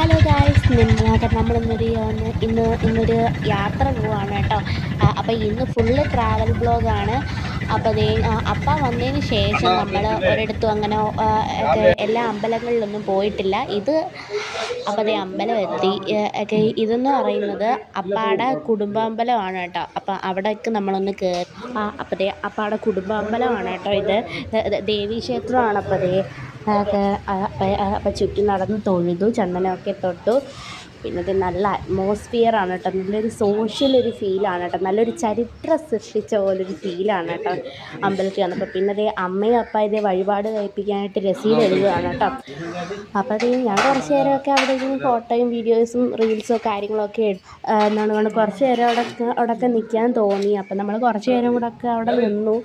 Hello guys, ഇന്നൊരു യാത്ര പോവാണ് കേട്ടോ. അപ്പോൾ ഇന്ന് ഫുള്ള് ട്രാവൽ ബ്ലോഗാണ്. അപ്പോൾ അപ്പ വന്നതിന് ശേഷം നമ്മൾ ഒരിടത്തും അങ്ങനെ എല്ലാ അമ്പലങ്ങളിലൊന്നും പോയിട്ടില്ല. അപ്പോൾ അമ്പലം എത്തി. ഇതെന്ന് പറയുന്നത് അപ്പാടെ കുടുംബാമ്പലമാണ് കേട്ടോ. അപ്പോൾ അവിടേക്ക് നമ്മളൊന്ന് കയറി. അപ്പോൾ അപ്പാടെ കുടുംബാമ്പലമാണ് കേട്ടോ. ഇത് ദേവീക്ഷേത്രമാണ്. അപ്പം ചുറ്റും നടന്ന് തൊഴുതു, ചന്ദനമൊക്കെ തൊട്ടു. പിന്നെ ഇത് നല്ല അറ്റ്മോസ്ഫിയറാണ് കേട്ടോ. നല്ലൊരു സോഷ്യലൊരു ഫീലാണ് കേട്ടോ. നല്ലൊരു ചരിത്രം സൃഷ്ടിച്ച പോലൊരു ഫീലാണ് കേട്ടോ അമ്പലത്തിൽ വന്നപ്പോൾ. പിന്നെ അമ്മയും അപ്പം വഴിപാട് കഴിപ്പിക്കാനായിട്ട് രസീത് എഴുതുകയാണ് കേട്ടോ. അപ്പോൾ ഞാൻ കുറച്ച് നേരമൊക്കെ അവിടെ ഇരുന്ന് ഫോട്ടോയും വീഡിയോസും റീൽസും കാര്യങ്ങളൊക്കെ എന്താണ് കുറച്ച് നേരം അവിടെയൊക്കെ നിൽക്കാൻ തോന്നി. അപ്പം നമ്മൾ കുറച്ച് നേരം കൂടെ ഒക്കെ അവിടെ നിന്നു.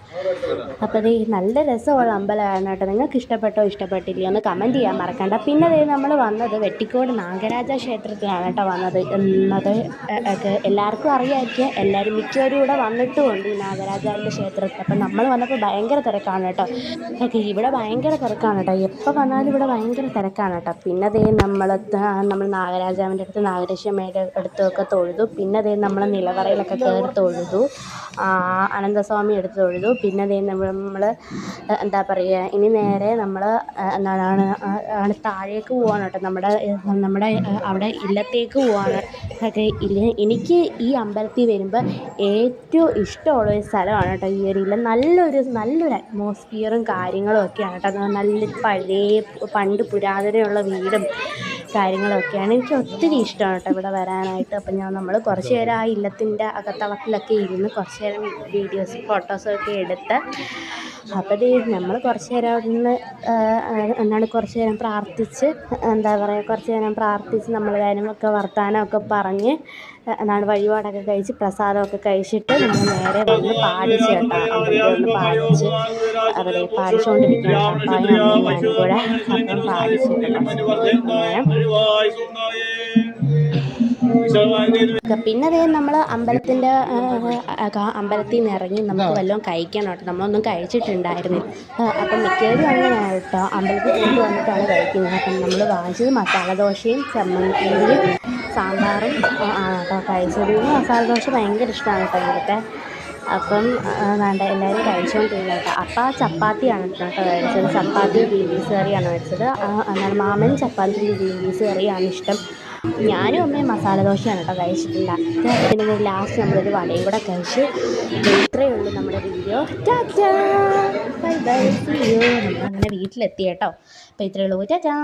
അപ്പോൾ നല്ല രസമുള്ള അമ്പലമാണ് കേട്ടോ. നിങ്ങൾക്ക് ഇഷ്ടപ്പെട്ടോ ഇഷ്ടപ്പെട്ടില്ലയോ ഒന്ന് കമൻറ്റ് ചെയ്യാൻ മറക്കണ്ട. പിന്നെ നമ്മൾ വന്നത് വെട്ടിക്കോട് നാഗരാജ ക്ഷേത്രത്തിലാണ് കേട്ടോ വന്നത്. എല്ലാവർക്കും അറിയാമായിരിക്കും, എല്ലാവരും മിക്കവരും ഇവിടെ വന്നിട്ടുമുണ്ട് ഈ നാഗരാജാവിൻ്റെ ക്ഷേത്രത്തിൽ. അപ്പം നമ്മൾ വന്നപ്പോൾ ഭയങ്കര തിരക്കാണ് കേട്ടോ. ഇവിടെ ഭയങ്കര തിരക്കാണ് കേട്ടോ. എപ്പോൾ വന്നാലും ഇവിടെ ഭയങ്കര തിരക്കാണ് കേട്ടോ. പിന്നെ നമ്മൾ നാഗരാജാവിൻ്റെ അടുത്ത് നാഗരക്ഷമ്മയുടെ അടുത്തൊക്കെ തൊഴുതു. പിന്നെ നമ്മൾ നിലവറയിലൊക്കെ കയറി തൊഴുതു. അനന്തസ്വാമി എടുത്ത് തൊഴുതു. പിന്നെ നമ്മൾ എന്താ പറയുക, ഇനി നേരെ നമ്മൾ എന്താണ് താഴേക്ക് പോവാണ് കേട്ടോ. നമ്മുടെ അവിടെ ഇല്ലത്തേക്ക് പോവാണ്. എനിക്ക് ഈ അമ്പലത്തിൽ വരുമ്പോൾ ഏറ്റവും ഇഷ്ടമുള്ളൊരു സ്ഥലമാണ് കേട്ടോ ഈ ഒരു ഇല്ലം. നല്ലൊരു അറ്റ്മോസ്ഫിയറും കാര്യങ്ങളും ഒക്കെയാണ് കേട്ടോ. നല്ല പണ്ട് പുരാതനമുള്ള വീടും കാര്യങ്ങളൊക്കെയാണ്. എനിക്ക് ഒത്തിരി ഇഷ്ടമാണ് കേട്ടോ ഇവിടെ വരാനായിട്ട്. അപ്പം നമ്മൾ കുറച്ച് നേരം ആ ഇല്ലത്തിൻ്റെ അകത്തളത്തിലൊക്കെ ഇരുന്ന് കുറച്ച് നേരം വീഡിയോസ് ഫോട്ടോസൊക്കെ എടുത്ത്. അപ്പോൾ നമ്മൾ കുറച്ച് നേരം അവിടെ നിന്ന് കുറച്ച് നേരം പ്രാർത്ഥിച്ച്, കുറച്ച് നേരം പ്രാർത്ഥിച്ച് നമ്മൾ കാര്യമൊക്കെ വർത്തമാനമൊക്കെ പറഞ്ഞ് വഴിപാടൊക്കെ കഴിച്ച് പ്രസാദമൊക്കെ കഴിച്ചിട്ട് നമ്മൾ നേരെ വന്ന് പാടിച്ച് കേട്ടോ. ഒന്ന് പാടിച്ച് പാടിച്ചുകൊണ്ടിരിക്കുകയാണ് അപ്പായും അമ്മയും ഞാനും കൂടെ. അപ്പം പിന്നെ നമ്മൾ അമ്പലത്തിൽ നിന്ന് ഇറങ്ങി നമുക്ക് വല്ലതും കഴിക്കണം കേട്ടോ. നമ്മളൊന്നും കഴിച്ചിട്ടുണ്ടായിരുന്നില്ല. അപ്പം മിക്കവരും അങ്ങനെയാണ് കേട്ടോ, അമ്പലത്തിൽ കൊണ്ട് വന്നിട്ടാണ് കഴിക്കുന്നത്. അപ്പം നമ്മൾ വാങ്ങിച്ചത് മസാലദോശയും ചമ്മന്തിയും സാമ്പാറും കേട്ടോ കഴിച്ചത്. മസാലദോശ ഭയങ്കര ഇഷ്ടമാണ് കേട്ടോ ഇവിടുത്തെ. അപ്പം എല്ലാവരും കഴിച്ചുകൊണ്ടിരുന്നത് കേട്ടോ. അപ്പം ചപ്പാത്തിയാണ് കേട്ടോ കഴിച്ചത്. ചപ്പാത്തി ഗ്രീൻ പീസ് കറിയാണ് കഴിച്ചത്. മാമനും ചപ്പാത്തി ഗ്രീൻ പീസ് കറിയാണ് ഇഷ്ടം. ഞാനും അമ്മയും മസാലദോശയാണ് കേട്ടോ കഴിച്ചിട്ടുണ്ടായത്. പിന്നെ ലാസ്റ്റ് നമ്മളൊരു വടയും കൂടെ കഴിച്ച്. ഇത്രയേ ഉള്ളൂ നമ്മുടെ video. Tata, bye bye, see you. നമ്മളങ്ങനെ വീട്ടിലെത്തി കേട്ടോ. അപ്പോൾ ഇത്രയേ ഉള്ളൂ. ടാറ്റാ.